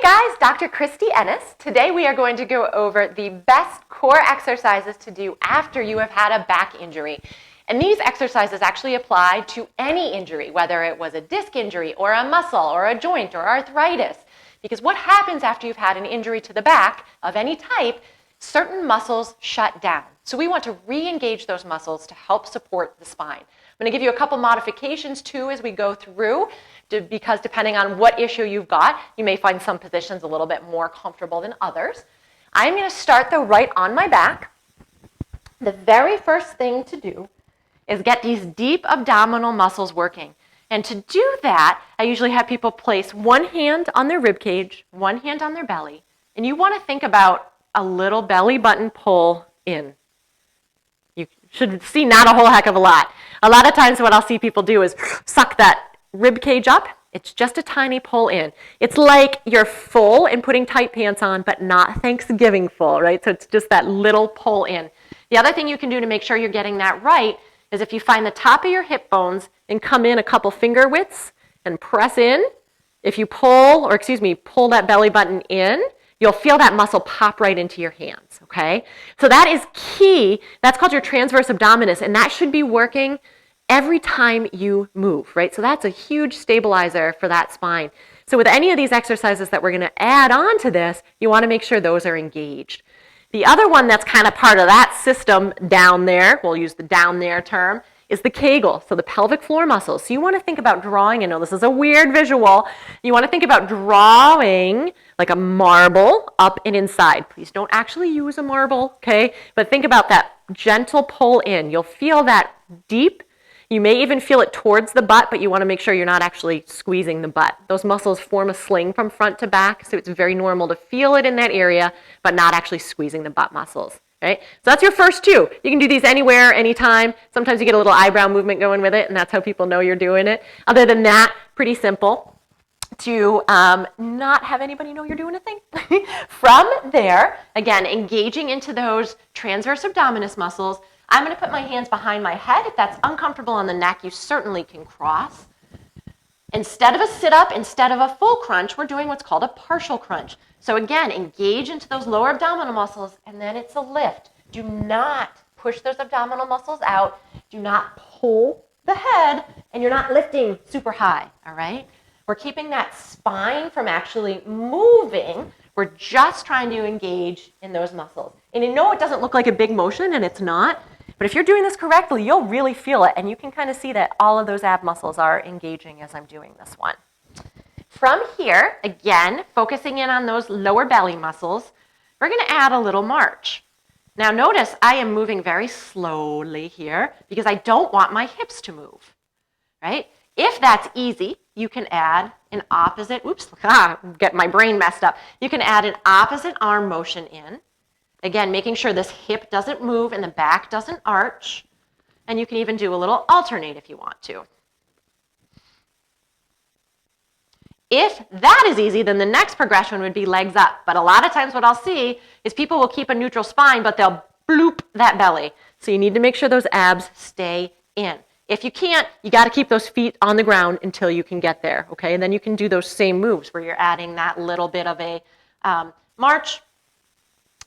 guys, Dr. Christy Ennis. Today we are going to go over the best core exercises to do after you have had a back injury. And these exercises actually apply to any injury, whether it was a disc injury or a muscle or a joint or arthritis. Because what happens after you've had an injury to the back of any type, certain muscles shut down. So we want to re-engage those muscles to help support the spine. I'm going to give you a couple modifications too as we go through, because depending on what issue you've got, you may find some positions a little bit more comfortable than others. I'm going to start though right on my back. The very first thing to do is get these deep abdominal muscles working. And to do that, I usually have people place one hand on their rib cage, one hand on their belly, and you want to think about a little belly button pull in. You should see not a whole heck of a lot. A lot of times what I'll see people do is suck that rib cage up. It's just a tiny pull in. It's like you're full and putting tight pants on, but not Thanksgiving full, right? So it's just that little pull in. The other thing you can do to make sure you're getting that right is if you find the top of your hip bones and come in a couple finger widths and press in, if you pull that belly button in, you'll feel that muscle pop right into your hands, okay? So that is key. That's called your transverse abdominis, and that should be working every time you move, right? So that's a huge stabilizer for that spine. So with any of these exercises that we're going to add on to this, you want to make sure those are engaged. The other one that's kind of part of that system down there, we'll use the down there term, is the Kegel, so the pelvic floor muscles. So you want to think about drawing, I know this is a weird visual, you want to think about drawing like a marble up and inside. Please don't actually use a marble, okay? But think about that gentle pull in. You'll feel that deep. You may even feel it towards the butt, but you want to make sure you're not actually squeezing the butt. Those muscles form a sling from front to back, so it's very normal to feel it in that area, but not actually squeezing the butt muscles. Right? So that's your first two. You can do these anywhere, anytime. Sometimes you get a little eyebrow movement going with it, and that's how people know you're doing it. Other than that, pretty simple to not have anybody know you're doing a thing. From there, again, engaging into those transverse abdominis muscles, I'm going to put my hands behind my head. If that's uncomfortable on the neck, you certainly can cross. Instead of a sit-up, instead of a full crunch, we're doing what's called a partial crunch. So again, engage into those lower abdominal muscles, and then it's a lift. Do not push those abdominal muscles out. Do not pull the head, and you're not lifting super high, all right? We're keeping that spine from actually moving. We're just trying to engage in those muscles. And you know it doesn't look like a big motion, and it's not. But if you're doing this correctly, you'll really feel it, and you can kind of see that all of those ab muscles are engaging as I'm doing this one. From here, again, focusing in on those lower belly muscles, we're going to add a little march. Now notice I am moving very slowly here because I don't want my hips to move, right? If that's easy, you can add an opposite, get my brain messed up. You can add an opposite arm motion in. Again, making sure this hip doesn't move and the back doesn't arch. And you can even do a little alternate if you want to. If that is easy, then the next progression would be legs up. But a lot of times what I'll see is people will keep a neutral spine, but they'll bloop that belly. So you need to make sure those abs stay in. If you can't, you got to keep those feet on the ground until you can get there, okay? And then you can do those same moves where you're adding that little bit of a march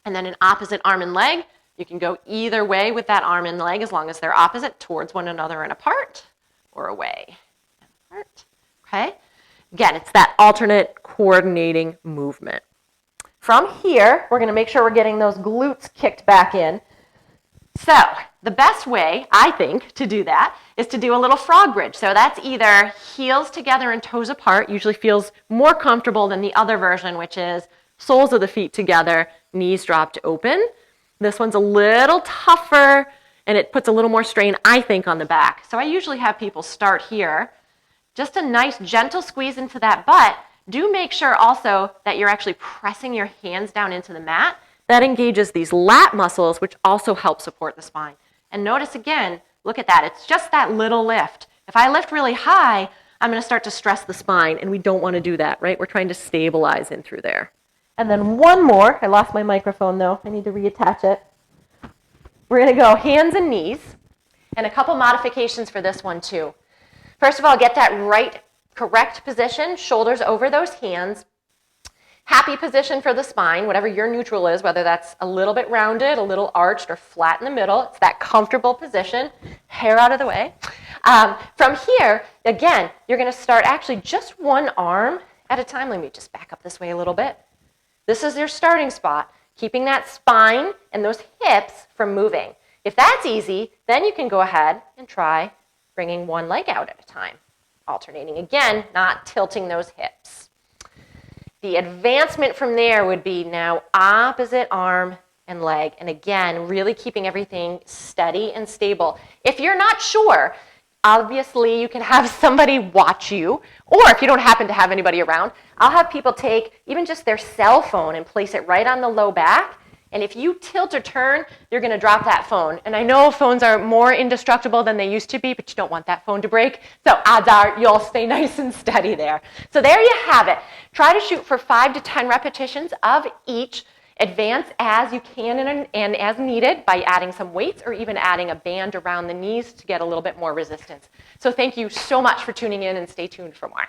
and then an opposite arm and leg. You can go either way with that arm and leg as long as they're opposite towards one another and apart or away. Apart, okay? Again, it's that alternate coordinating movement. From here, we're going to make sure we're getting those glutes kicked back in. So the best way, I think, to do that is to do a little frog bridge. So that's either heels together and toes apart, usually feels more comfortable than the other version, which is soles of the feet together, knees dropped open. This one's a little tougher, and it puts a little more strain, I think, on the back. So I usually have people start here. Just a nice gentle squeeze into that butt. Do make sure also that you're actually pressing your hands down into the mat. That engages these lat muscles, which also help support the spine. And notice again, look at that. It's just that little lift. If I lift really high, I'm going to start to stress the spine, and we don't want to do that, right? We're trying to stabilize in through there. And then one more. I lost my microphone, though. I need to reattach it. We're going to go hands and knees, and a couple modifications for this one, too. First of all, get that right, correct position, shoulders over those hands. Happy position for the spine, whatever your neutral is, whether that's a little bit rounded, a little arched, or flat in the middle. It's that comfortable position. Hair out of the way. From here, again, you're going to start actually just one arm at a time. Let me just back up this way a little bit. This is your starting spot, keeping that spine and those hips from moving. If that's easy, then you can go ahead and try bringing one leg out at a time, alternating again, not tilting those hips. The advancement from there would be now opposite arm and leg. And again, really keeping everything steady and stable. If you're not sure, obviously you can have somebody watch you, or if you don't happen to have anybody around, I'll have people take even just their cell phone and place it right on the low back. And if you tilt or turn, you're going to drop that phone. And I know phones are more indestructible than they used to be, but you don't want that phone to break. So odds are you'll stay nice and steady there. So there you have it. Try to shoot for 5 to 10 repetitions of each. Advance as you can and as needed by adding some weights or even adding a band around the knees to get a little bit more resistance. So thank you so much for tuning in, and stay tuned for more.